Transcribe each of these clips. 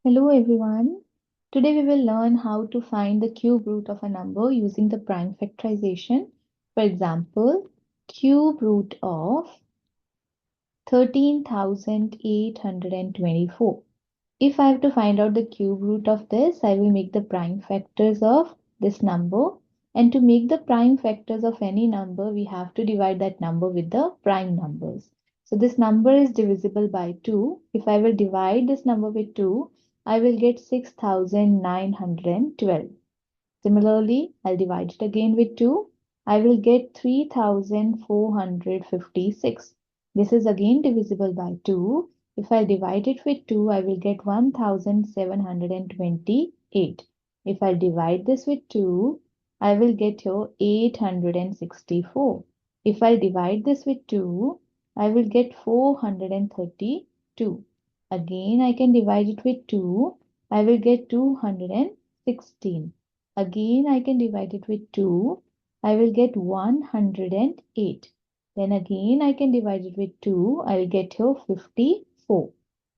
Hello everyone. Today we will learn how to find the cube root of a number using the prime factorization. For example, cube root of 13,824. If I have to find out the cube root of this, I will make the prime factors of this number. And to make the prime factors of any number, we have to divide that number with the prime numbers. So this number is divisible by 2. If I will divide this number with 2, I will get 6,912. Similarly, I'll divide it again with 2. I will get 3,456. This is again divisible by 2. If I divide it with 2, I will get 1,728. If I divide this with 2, I will get here 864. If I divide this with 2, I will get 432. Again, I can divide it with 2. I will get 216. Again, I can divide it with 2. I will get 108. Then again, I can divide it with 2. I will get here 54.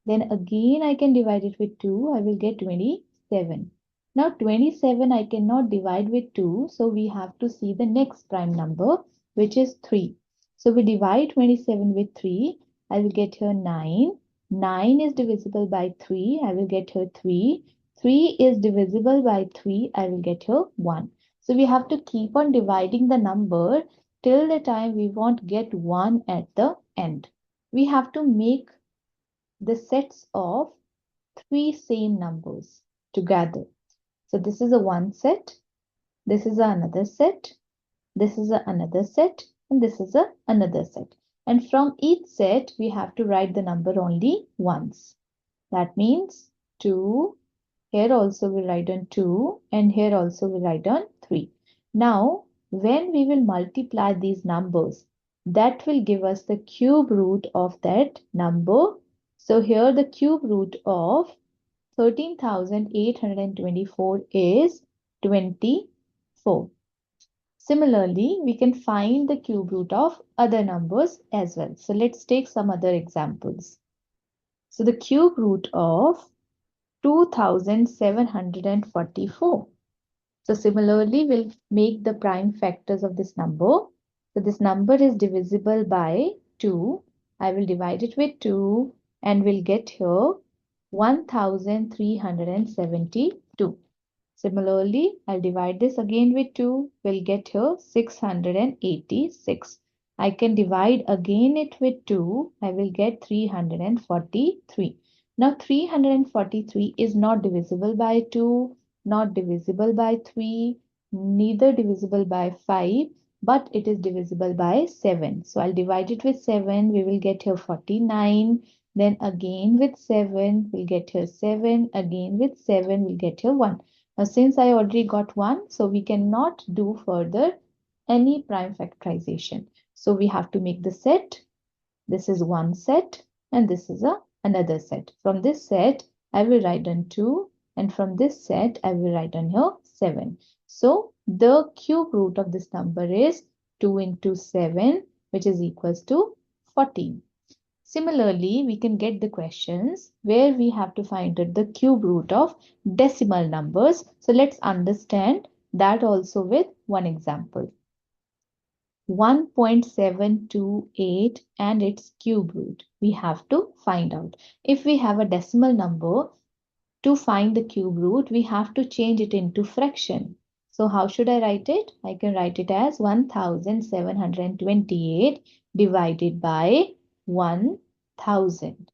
Then again, I can divide it with 2. I will get 27. Now, 27 I cannot divide with 2. So, we have to see the next prime number, which is 3. So, we divide 27 with 3. I will get here 9. 9 is divisible by 3. I will get here 3. 3 is divisible by 3. I will get here 1. So we have to keep on dividing the number till the time we won't get 1 at the end. We have to make the sets of 3 same numbers together. So this is a one set, this is another set, this is another set, and this is another set. And from each set, we have to write the number only once. That means 2. Here also we write on 2 and here also we write on 3. Now, when we will multiply these numbers, that will give us the cube root of that number. So here the cube root of 13,824 is 24. Similarly, we can find the cube root of other numbers as well. So let's take some other examples. So the cube root of 2,744. So similarly, we'll make the prime factors of this number. So this number is divisible by 2. I will divide it with 2 and we'll get here 1,372. Similarly, I'll divide this again with 2. We'll get here 686. I can divide again it with 2. I will get 343. Now 343 is not divisible by 2, not divisible by 3, neither divisible by 5, but it is divisible by 7. So I'll divide it with 7. We will get here 49. Then again with 7, we'll get here 7. Again with 7, we'll get here 1. Now, since I already got 1, so we cannot do further any prime factorization. So we have to make the set. This is one set and this is another set. From this set, I will write on 2 and from this set, I will write on here 7. So the cube root of this number is 2 into 7, which is equals to 14. Similarly, we can get the questions where we have to find out the cube root of decimal numbers. So let's understand that also with one example. 1.728 and its cube root. We have to find out. If we have a decimal number, to find the cube root, we have to change it into fraction. So how should I write it? I can write it as 1,728 divided by 1,000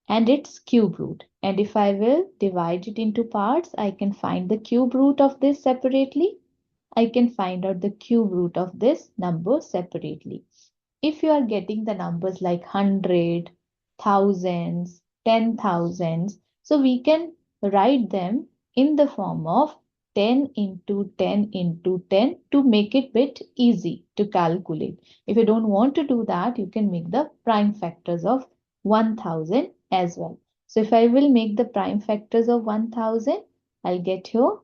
and its cube root. And if I will divide it into parts, I can find the cube root of this separately. I can find out the cube root of this number separately. If you are getting the numbers like 100, thousands, 10,000s, so we can write them in the form of 10 into 10 into 10 to make it bit easy to calculate. If you don't want to do that, you can make the prime factors of 1000 as well. So if I will make the prime factors of 1000, I'll get here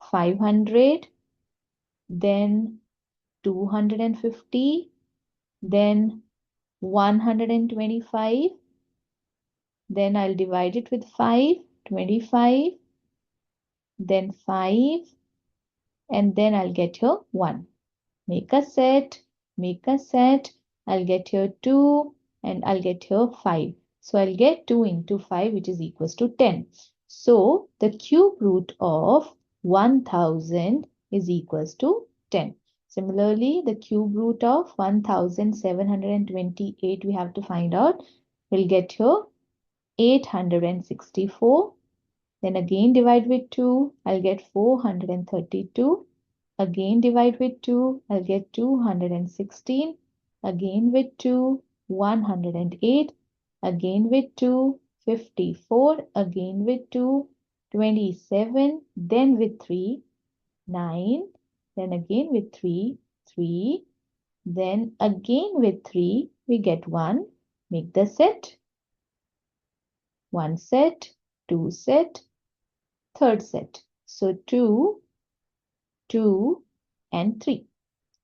500, then 250, then 125, then I'll divide it with 5, 25, then 5, and then I'll get here 1. Make a set, make a set. I'll get here 2 and I'll get here 5. So I'll get 2 into 5, which is equals to 10. So the cube root of 1000 is equals to 10. Similarly, the cube root of 1728 we have to find out. We'll get here 864. Then again divide with 2, I'll get 432. Again divide with 2, I'll get 216. Again with 2, 108. Again with 2, 54. Again with 2, 27. Then with 3, 9. Then again with 3, 3. Then again with 3, we get 1. Make the set. 1 set, 2 set, third set. So 2, 2, and 3.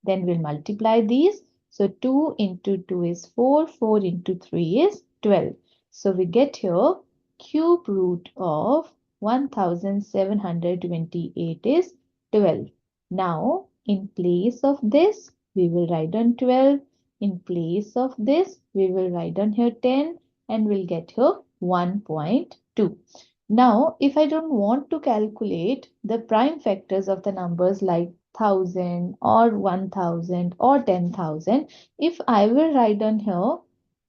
Then we'll multiply these. So 2 into 2 is 4, 4 into 3 is 12. So we get here cube root of 1728 is 12. Now in place of this, we will write on 12. In place of this, we will write on here 10 and we'll get here 1.2. Now, if I don't want to calculate the prime factors of the numbers like 1000 or 1000 or 10,000, if I will write on here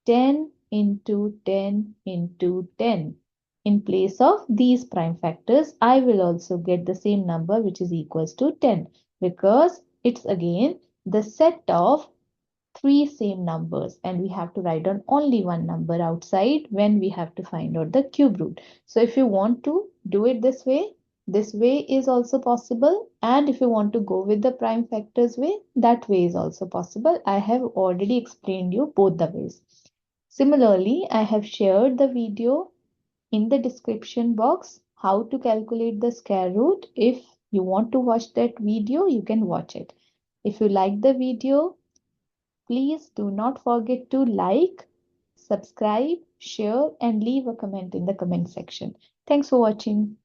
10 into 10 into 10 in place of these prime factors, I will also get the same number which is equals to 10 because it's again the set of three same numbers and we have to write down only one number outside when we have to find out the cube root. So if you want to do it this way is also possible, and if you want to go with the prime factors way, that way is also possible. I have already explained you both the ways. Similarly, I have shared the video in the description box how to calculate the square root. If you want to watch that video, you can watch it. If you like the video, please do not forget to like, subscribe, share, and leave a comment in the comment section. Thanks for watching.